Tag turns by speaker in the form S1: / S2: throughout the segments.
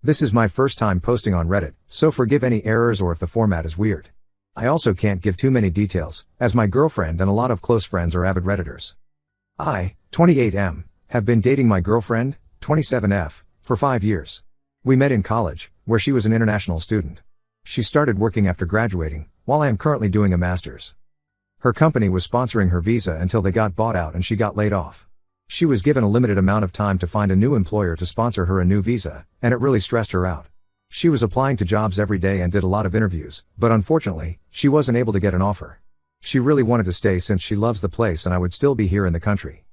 S1: This is my first time posting on Reddit, so forgive any errors or if the format is weird. I also can't give too many details, as my girlfriend and a lot of close friends are avid Redditors. I, 28M, have been dating my girlfriend, 27F, for 5 years. We met in college, where she was an international student. She started working after graduating, while I am currently doing a master's. Her company was sponsoring her visa until they got bought out and she got laid off. She was given a limited amount of time to find a new employer to sponsor her a new visa, and it really stressed her out. She was applying to jobs every day and did a lot of interviews, but unfortunately, she wasn't able to get an offer. She really wanted to stay since she loves the place and I would still be here in the country.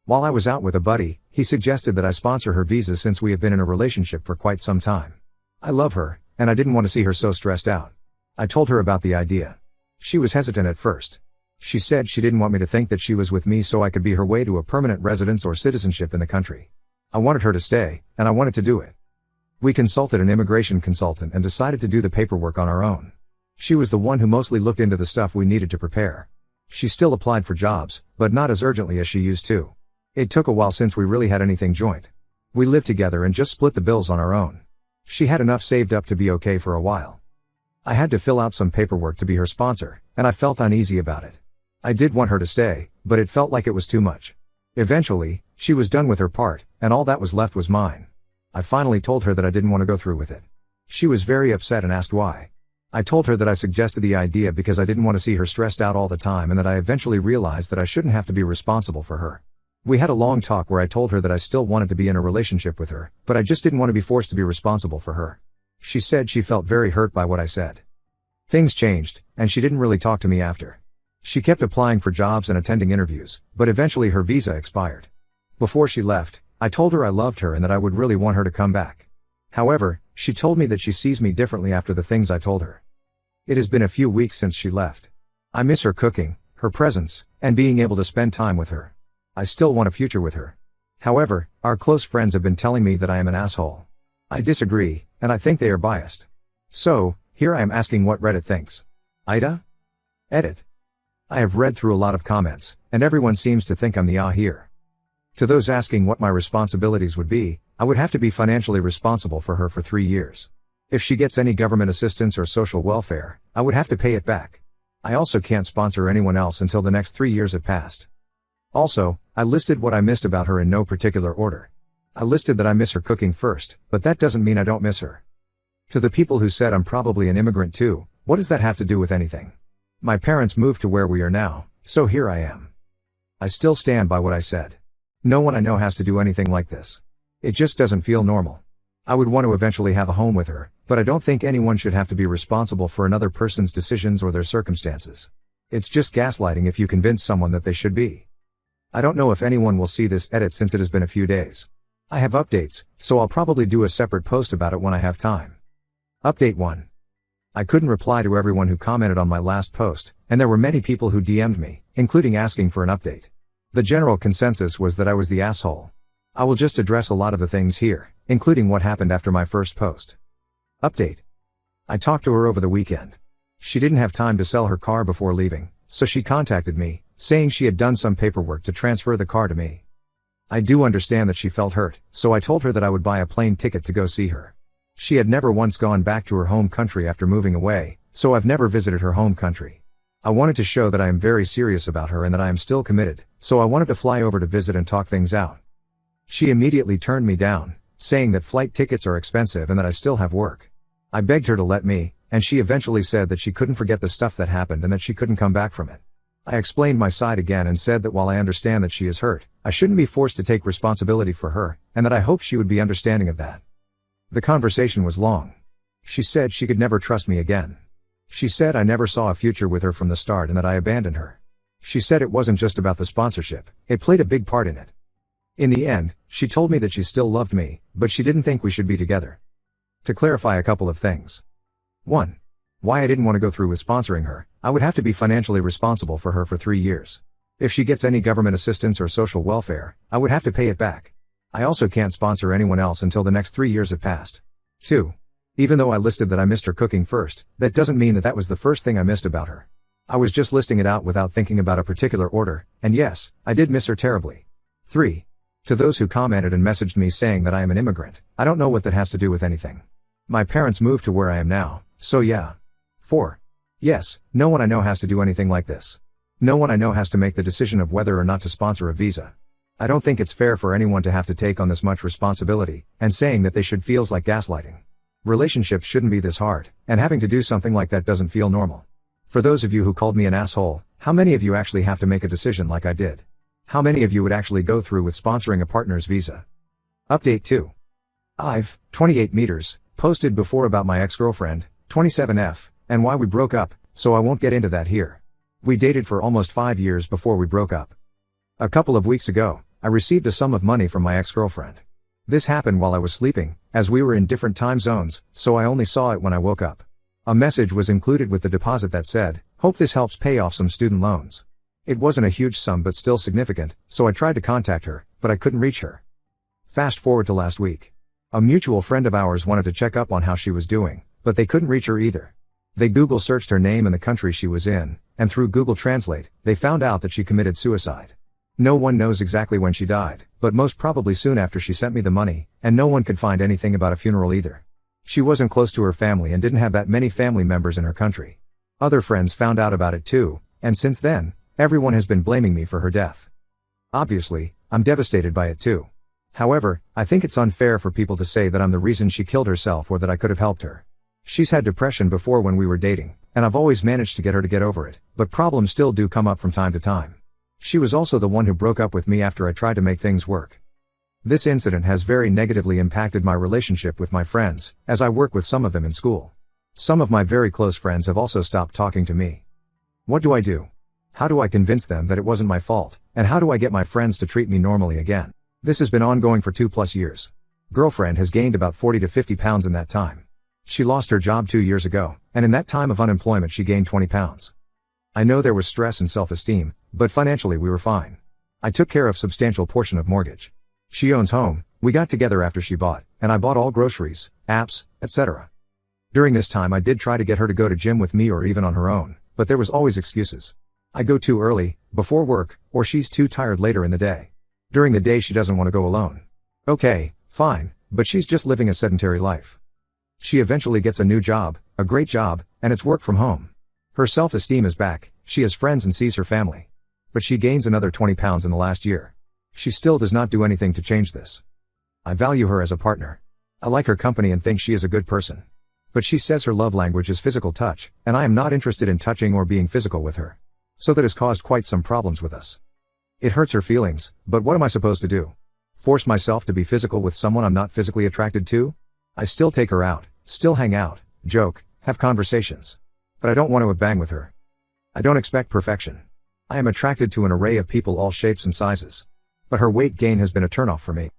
S1: While I was out with a buddy, he suggested that I sponsor her visa since we have been in a relationship for quite some time. I love her, and I didn't want to see her so stressed out. I told her about the idea. She was hesitant at first. She said she didn't want me to think that she was with me so I could be her way to a permanent residence or citizenship in the country. I wanted her to stay, and I wanted to do it. We consulted an immigration consultant and decided to do the paperwork on our own. She was the one who mostly looked into the stuff we needed to prepare. She still applied for jobs, but not as urgently as she used to. It took a while since we really had anything joint. We lived together and just split the bills on our own. She had enough saved up to be okay for a while. I had to fill out some paperwork to be her sponsor, and I felt uneasy about it. I did want her to stay, but it felt like it was too much. Eventually, she was done with her part, and all that was left was mine. I finally told her that I didn't want to go through with it. She was very upset and asked why. I told her that I suggested the idea because I didn't want to see her stressed out all the time and that I eventually realized that I shouldn't have to be responsible for her. We had a long talk where I told her that I still wanted to be in a relationship with her, but I just didn't want to be forced to be responsible for her. She said she felt very hurt by what I said. Things changed, and she didn't really talk to me after. She kept applying for jobs and attending interviews, but eventually her visa expired. Before she left, I told her I loved her and that I would really want her to come back. However, she told me that she sees me differently after the things I told her. It has been a few weeks since she left. I miss her cooking, her presence, and being able to spend time with her. I still want a future with her. However, our close friends have been telling me that I am an asshole. I disagree, and I think they are biased. So, here I am asking what Reddit thinks. Ida? Edit. I have read through a lot of comments, and everyone seems to think I'm the here. To those asking what my responsibilities would be, I would have to be financially responsible for her for 3 years. If she gets any government assistance or social welfare, I would have to pay it back. I also can't sponsor anyone else until the next 3 years have passed. Also, I listed what I missed about her in no particular order. I listed that I miss her cooking first, but that doesn't mean I don't miss her. To the people who said I'm probably an immigrant too, what does that have to do with anything? My parents moved to where we are now, so here I am. I still stand by what I said. No one I know has to do anything like this. It just doesn't feel normal. I would want to eventually have a home with her, but I don't think anyone should have to be responsible for another person's decisions or their circumstances. It's just gaslighting if you convince someone that they should be. I don't know if anyone will see this edit since it has been a few days. I have updates, so I'll probably do a separate post about it when I have time. Update 1. I couldn't reply to everyone who commented on my last post, and there were many people who DM'd me, including asking for an update. The general consensus was that I was the asshole. I will just address a lot of the things here, including what happened after my first post. Update. I talked to her over the weekend. She didn't have time to sell her car before leaving, so she contacted me, saying she had done some paperwork to transfer the car to me. I do understand that she felt hurt, so I told her that I would buy a plane ticket to go see her. She had never once gone back to her home country after moving away, so I've never visited her home country. I wanted to show that I am very serious about her and that I am still committed, so I wanted to fly over to visit and talk things out. She immediately turned me down, saying that flight tickets are expensive and that I still have work. I begged her to let me, and she eventually said that she couldn't forget the stuff that happened and that she couldn't come back from it. I explained my side again and said that while I understand that she is hurt, I shouldn't be forced to take responsibility for her, and that I hoped she would be understanding of that. The conversation was long. She said she could never trust me again. She said I never saw a future with her from the start and that I abandoned her. She said it wasn't just about the sponsorship, it played a big part in it. In the end, she told me that she still loved me, but she didn't think we should be together. To clarify a couple of things. 1. Why I didn't want to go through with sponsoring her. I would have to be financially responsible for her for 3 years. If she gets any government assistance or social welfare, I would have to pay it back. I also can't sponsor anyone else until the next 3 years have passed. 2. Even though I listed that I missed her cooking first, that doesn't mean that that was the first thing I missed about her. I was just listing it out without thinking about a particular order, and yes, I did miss her terribly. 3. To those who commented and messaged me saying that I am an immigrant, I don't know what that has to do with anything. My parents moved to where I am now, so yeah. 4. Yes, no one I know has to do anything like this. No one I know has to make the decision of whether or not to sponsor a visa. I don't think it's fair for anyone to have to take on this much responsibility, and saying that they should feels like gaslighting. Relationships shouldn't be this hard, and having to do something like that doesn't feel normal. For those of you who called me an asshole, how many of you actually have to make a decision like I did? How many of you would actually go through with sponsoring a partner's visa? Update 2. I've, 28 meters, posted before about my ex-girlfriend, 27F, and why we broke up, so I won't get into that here. We dated for almost 5 years before we broke up. A couple of weeks ago, I received a sum of money from my ex-girlfriend. This happened while I was sleeping, as we were in different time zones, so I only saw it when I woke up. A message was included with the deposit that said, "Hope this helps pay off some student loans." It wasn't a huge sum but still significant, so I tried to contact her, but I couldn't reach her. Fast forward to last week. A mutual friend of ours wanted to check up on how she was doing, but they couldn't reach her either. They Google searched her name and the country she was in, and through Google Translate, they found out that she committed suicide. No one knows exactly when she died, but most probably soon after she sent me the money, and no one could find anything about a funeral either. She wasn't close to her family and didn't have that many family members in her country. Other friends found out about it too, and since then, everyone has been blaming me for her death. Obviously, I'm devastated by it too. However, I think it's unfair for people to say that I'm the reason she killed herself or that I could have helped her. She's had depression before when we were dating, and I've always managed to get her to get over it, but problems still do come up from time to time. She was also the one who broke up with me after I tried to make things work. This incident has very negatively impacted my relationship with my friends, as I work with some of them in school. Some of my very close friends have also stopped talking to me. What do I do? How do I convince them that it wasn't my fault, and how do I get my friends to treat me normally again? This has been ongoing for 2+ years. Girlfriend has gained about 40 to 50 pounds in that time. She lost her job 2 years ago, and in that time of unemployment she gained 20 pounds. I know there was stress and self-esteem, but financially we were fine. I took care of substantial portion of mortgage. She owns home, we got together after she bought, and I bought all groceries, apps, etc. During this time I did try to get her to go to gym with me or even on her own, but there was always excuses. I go too early, before work, or she's too tired later in the day. During the day she doesn't want to go alone. Okay, fine, but she's just living a sedentary life. She eventually gets a new job, a great job, and it's work from home. Her self-esteem is back, she has friends and sees her family. But she gains another 20 pounds in the last year. She still does not do anything to change this. I value her as a partner. I like her company and think she is a good person. But she says her love language is physical touch, and I am not interested in touching or being physical with her. So that has caused quite some problems with us. It hurts her feelings, but what am I supposed to do? Force myself to be physical with someone I'm not physically attracted to? I still take her out, still hang out, joke, have conversations. But I don't want to have bang with her. I don't expect perfection. I am attracted to an array of people all shapes and sizes. But her weight gain has been a turnoff for me.